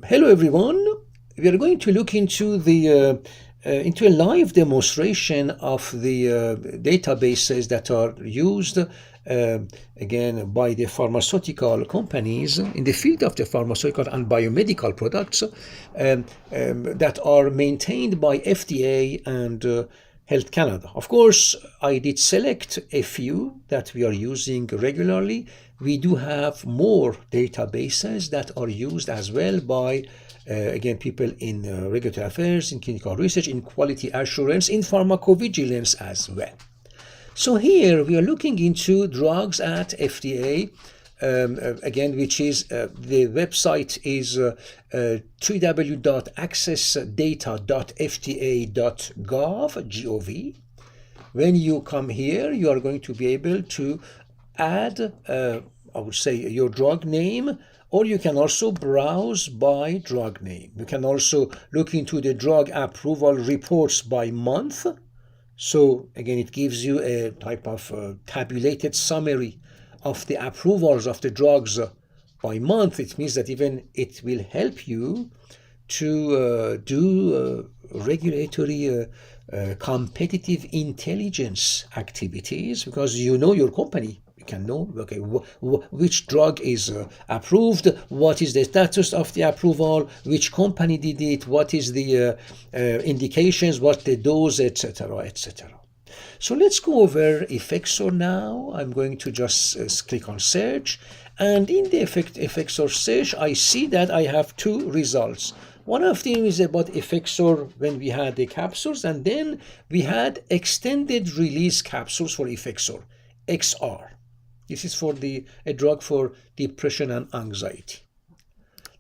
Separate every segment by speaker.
Speaker 1: Hello everyone. We are going to look into a live demonstration of the databases that are used again by the pharmaceutical companies in the field of the pharmaceutical and biomedical products that are maintained by FDA and Health Canada. Of course, I did select a few that we are using regularly. We do have more databases that are used as well by again people in regulatory affairs, in clinical research, in quality assurance, in pharmacovigilance as well. So here we are looking into drugs at FDA, again, which is the website is www.accessdata.fda.gov. When you come here, you are going to be able to add, I would say, your drug name, or you can also browse by drug name. You can also look into the drug approval reports by month. So again, it gives you a type of tabulated summary of the approvals of the drugs by month. It means that even it will help you to do regulatory competitive intelligence activities, because you know your company. You can know, okay, which drug is approved, what is the status of the approval, which company did it, what is the indications, what the dose, etc., etc. So let's go over Effexor now. I'm going to just click on search, and in the Effexor search, I see that I have two results. One of them is about Effexor when we had the capsules, and then we had extended release capsules for Effexor, XR. This is for a drug for depression and anxiety.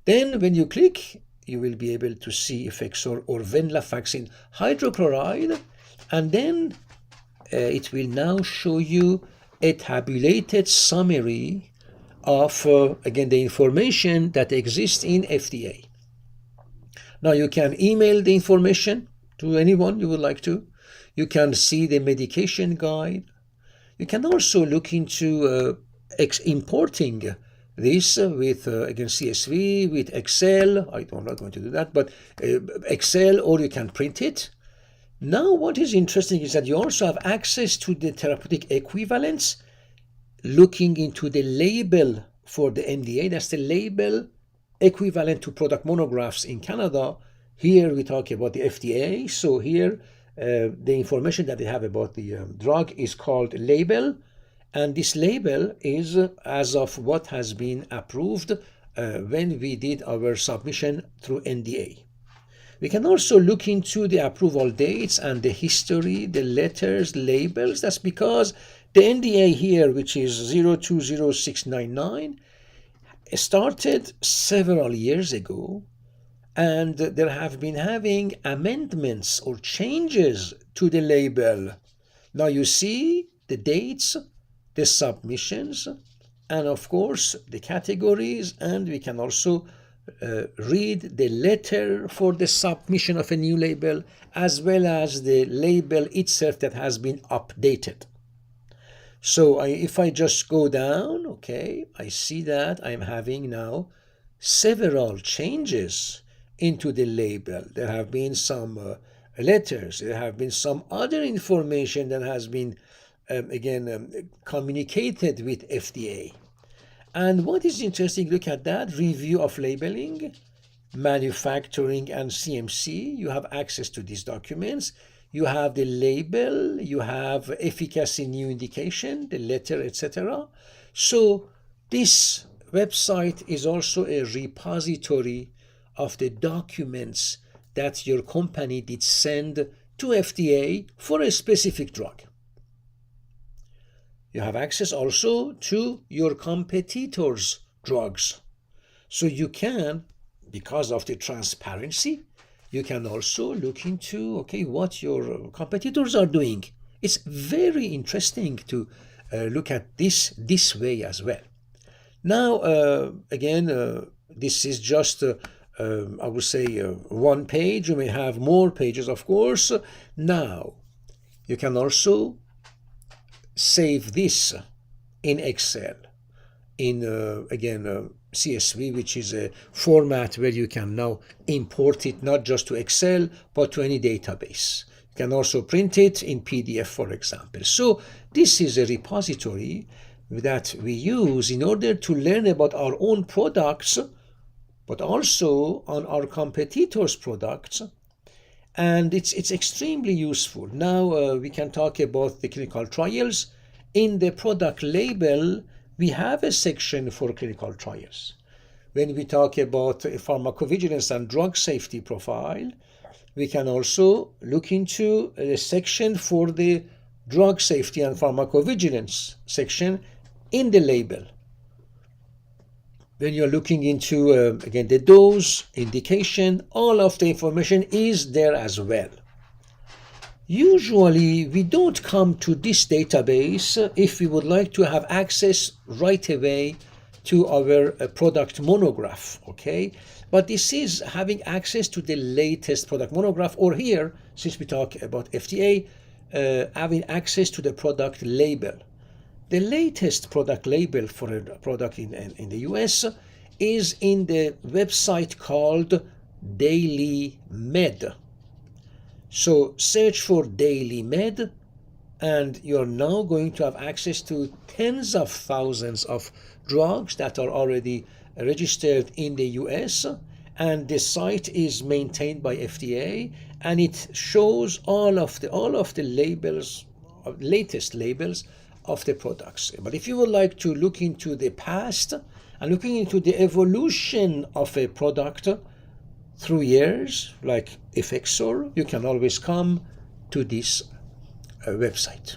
Speaker 1: Then when you click, you will be able to see Effexor or venlafaxine hydrochloride, and then it will now show you a tabulated summary of, again, the information that exists in FDA. Now you can email the information to anyone you would like to. You can see the medication guide. You can also look into importing this with, again, CSV, with Excel. I'm not going to do that, but Excel, or you can print it. Now, what is interesting is that you also have access to the therapeutic equivalence, looking into the label for the NDA. That's the label equivalent to product monographs in Canada. Here we talk about the FDA. So here, the information that they have about the drug is called label. And this label is as of what has been approved when we did our submission through NDA. We can also look into the approval dates and the history, the letters, labels. That's because the NDA here, which is 020699, started several years ago, and there have been having amendments or changes to the label. Now you see the dates, the submissions, and of course the categories, and we can also read the letter for the submission of a new label, as well as the label itself that has been updated. So if I just go down, okay, I see that I'm having now several changes into the label. There have been some letters, there have been some other information that has been communicated with FDA. And what is interesting, look at that, review of labeling, manufacturing, and CMC. You have access to these documents. You have the label, you have efficacy new indication, the letter, etc. So this website is also a repository of the documents that your company did send to FDA for a specific drug. You have access also to your competitors' drugs. So you can, because of the transparency, you can also look into, okay, what your competitors are doing. It's very interesting to look at this way as well. Now, this is just, I would say, one page. You may have more pages, of course. Now, you can also save this in Excel, in CSV, which is a format where you can now import it not just to Excel, but to any database. You can also print it in PDF, for example. So this is a repository that we use in order to learn about our own products, but also on our competitors' products. And it's extremely useful. Now we can talk about the clinical trials. In the product label, we have a section for clinical trials. When we talk about pharmacovigilance and drug safety profile, we can also look into a section for the drug safety and pharmacovigilance section in the label. When you're looking into, again, the dose, indication, all of the information is there as well. Usually, we don't come to this database if we would like to have access right away to our product monograph, okay? But this is having access to the latest product monograph, or here, since we talk about FDA, having access to the product label. The latest product label for a product in the US is in the website called Daily Med. So search for Daily Med, and you're now going to have access to tens of thousands of drugs that are already registered in the US, and the site is maintained by FDA, and it shows all of the labels, latest labels of the products. But if you would like to look into the past and looking into the evolution of a product through years, like Effexor, you can always come to this website.